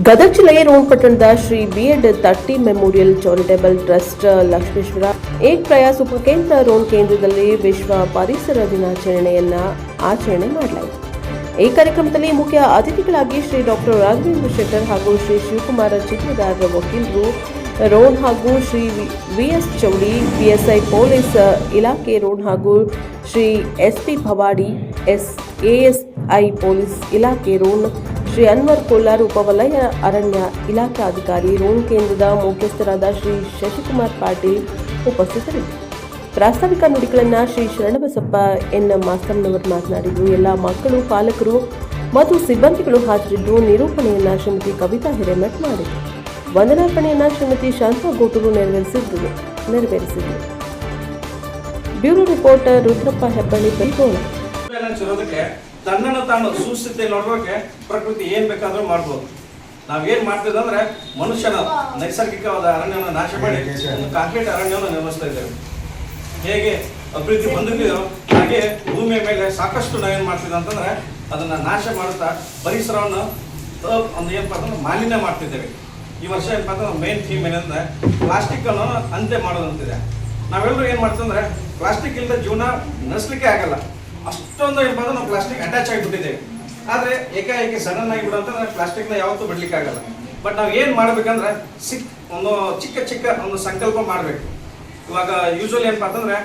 ಗದಗ ಜಿಲ್ಲೆಯ ರೋಣಪಟ್ಟಣದ ಶ್ರೀ ಬಿ.ಎಡ್ ತಟ್ಟಿ memorial charitable trust Lakshmeshwar ಏಕ್ ಪ್ರಯಾಸ್ ಉಪಕೇಂದ್ರ ರೋಣ ಕೇಂದ್ರದಲ್ಲಿ ವಿಶ್ವ ಪರಿಸರ ದಿನಾಚರಣೆಯನ್ನ ಆಚರಣೆ ಮಾಡಲಾಯಿತು. ಈ ಕಾರ್ಯಕ್ರಮದಲ್ಲಿ ಮುಖ್ಯ ಅತಿಥಿಗಳಾಗಿ ಶ್ರೀ ಡಾಕ್ಟರ್ ರಾಘವೇಂದ್ರ ಶೆಟ್ಟರ್ ಹಾಗೂ ಶ್ರೀ ಶಿವಕುಮಾರ ಚಿತ್ರದಾರ ವಕೀಲರು ರೋಣ ಹಾಗೂ Shri VS. Chowdi PSI police ಇಲಾಖೆ ರೋಣ ಹಾಗೂ ಶ್ರೀ ಎಸ್.ಪಿ. ಭವಾಡಿ ಎಎಸ್ಐ ಪೊಲೀಸ್ ಇಲಾಖೆ ರೋಣ ಶ್ರೀ ಅನ್ವರ್ ಕೊಲ್ಲಾರ್ ಉಪವಲಯ ಅರಣ್ಯ ಇಲಾಖಾ ಅಧಿಕಾರಿ ರೋಣ ಕೇಂದ್ರದ ಮುಖ್ಯಸ್ಥರಾದ ಶ್ರೀ ಶಶಿಕುಮಾರ್ ಪಾಟೀಲ್ ಉಪಸ್ಥಿತರಿದ್ದರು. ಪ್ರಾಸ್ತಾವಿಕ ನುಡಿಗಳನ್ನು ಶ್ರೀ ಶರಣಬಸಪ್ಪ ಎನ್ ಮಾಸ್ತರ್ನವರು ಮಾತನಾಡಿದರು. ಎಲ್ಲ ಮಕ್ಕಳು, ಪಾಲಕರು ಮತ್ತು ಸಿಬ್ಬಂದಿಗಳು ಹಾಜರಿದ್ದು ನಿರೂಪಣೆಯನ್ನು ಶ್ರೀಮತಿ ಕವಿತಾ ಹಿರೇಮಠ್ ಮಾಡಿದರು. ವಂದನಾರ್ಪಣೆಯನ್ನು ಶ್ರೀಮತಿ ಶಾಂತಾ ಗೋಟೂರು ನೆರವೇರಿಸಿದರು. ಬ್ಯೂರೋ ರಿಪೋರ್ಟರ್ ರುದ್ರಪ್ಪ ಹೆಬ್ಬಳ್ಳಿ ಬೆಳಗೋಣ. ತನ್ನನ್ನು ತಾನು ಸುಸ್ಥಿತಿ ನೋಡೋಕೆ ಪ್ರಕೃತಿ ಏನ್ ಬೇಕಾದ್ರೂ ಮಾಡ್ಬೋದು. ನಾವೇನ್ ಮಾಡ್ತಿದ್ವಿ ಅಂದ್ರೆ ಮನುಷ್ಯನ ನೈಸರ್ಗಿಕವಾದ ಅರಣ್ಯವನ್ನು ನಾಶ ಮಾಡಿ ಕಾಂಕ್ರೀಟ್ ಅರಣ್ಯವನ್ನು ನಿರ್ಮಿಸ್ತಾ ಇದ್ದೇವೆ. ಹೇಗೆ ಅಭಿವೃದ್ಧಿ ಬಂದಿದೆಯೋ ಹಾಗೆ ಭೂಮಿಯ ಮೇಲೆ ಸಾಕಷ್ಟು ನಾವೇನ್ ಮಾಡ್ತಿದ್ವಿ ಅಂತಂದ್ರೆ ಅದನ್ನ ನಾಶ ಮಾಡುತ್ತಾ ಪರಿಸರವನ್ನು ಒಂದು ಏನಪ್ಪ ಅಂತಂದ್ರೆ ಮಾಲಿನ್ಯ ಮಾಡ್ತಿದ್ದೇವೆ. ಈ ವರ್ಷ ಏನಪ್ಪ ಅಂತಂದ್ರೆ ಮೇನ್ ಥೀಮ್ ಏನಂದ್ರೆ ಪ್ಲಾಸ್ಟಿಕ್ ಅನ್ನು ಅಂತ್ಯ ಮಾಡೋದಂತಿದೆ. ನಾವೆಲ್ಲರೂ ಏನ್ ಮಾಡ್ತಂದ್ರೆ ಪ್ಲಾಸ್ಟಿಕ್ ಇಲ್ಲದ ಜೀವನ ನಡೆಸಲಿಕ್ಕೆ ಆಗಲ್ಲ. ಅಷ್ಟೊಂದು ಏನಪ್ಪ ಅಂದ್ರೆ ನಾವು ಪ್ಲಾಸ್ಟಿಕ್ ಅಟ್ಯಾಚ್ ಆಗಿಬಿಟ್ಟಿದ್ದೇವೆ. ಆದ್ರೆ ಏಕಾಏಕಿ ಸಡನ್ ಆಗಿ ಬಿಡುವಂತಂದ್ರೆ ಪ್ಲಾಸ್ಟಿಕ್ನ ಯಾವತ್ತೂ ಬಿಡ್ಲಿಕ್ಕೆ ಆಗಲ್ಲ. ಬಟ್ ನಾವು ಏನ್ ಮಾಡ್ಬೇಕಂದ್ರೆ ಒಂದು ಚಿಕ್ಕ ಒಂದು ಸಂಕಲ್ಪ ಮಾಡ್ಬೇಕು. ಇವಾಗ ಯೂಶುವಲಿ ಏನಪ್ಪ ಅಂತಂದ್ರೆ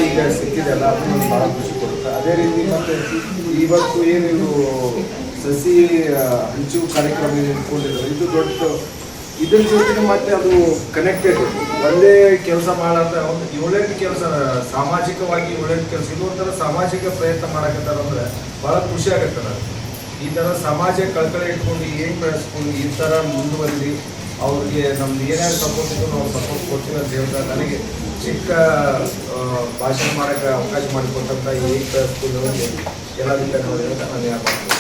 ಈಗ ಸಿಕ್ಕಿದೆಲ್ಲ ಅದು ಬಹಳ ಖುಷಿ ಕೊಡುತ್ತೆ. ಅದೇ ರೀತಿ ಮತ್ತೆ ಇವತ್ತು ಏನು ಸಸಿ ಹಂಚು ಕಾರ್ಯಕ್ರಮ ಇಟ್ಕೊಂಡಿದ್ದಾರೆ, ಇದು ದೊಡ್ಡ ಇದ್ರ ಜೊತೆಗೆ ಮತ್ತೆ ಅದು ಕನೆಕ್ಟೆಡ್ ಒಂದೇ ಕೆಲಸ ಮಾಡಂತ ಒಂದು 7-8 ಕೆಲಸ ಸಾಮಾಜಿಕವಾಗಿ 7-8 ಕೆಲಸ ಇದು ಒಂಥರ ಸಾಮಾಜಿಕ ಪ್ರಯತ್ನ ಮಾಡಕತ್ತಾರ ಅಂದ್ರೆ ಬಹಳ ಖುಷಿ ಆಗತ್ತದ. ಈ ಥರ ಸಮಾಜ ಕಳ್ಕಳೆ ಇಟ್ಕೊಂಡು ಏನು ಬೆಳೆಸ್ಕೊಂಡು ಈ ಥರ ಮುಂದುವರಿದು ಅವ್ರಿಗೆ ನಮ್ದು ಏನಾದ್ರು ಸಪೋರ್ಟ್ ಇದ್ದು ನಾವು ಸಪೋರ್ಟ್ ಕೊಡ್ತೀವಿ ಅಂತ ಹೇಳ್ತಾರೆ. ನನಗೆ ಚಿಕ್ಕ ಭಾಷಣ ಮಾಡೋಕ್ಕೆ ಅವಕಾಶ ಮಾಡಿಕೊಟ್ಟಂಥ ಈ ಸ್ಕೂಲ್ ಎಲ್ಲದಕ್ಕೆ ನಾನು ಹೇಳ್ತಾ ನಾನು ಯಾರು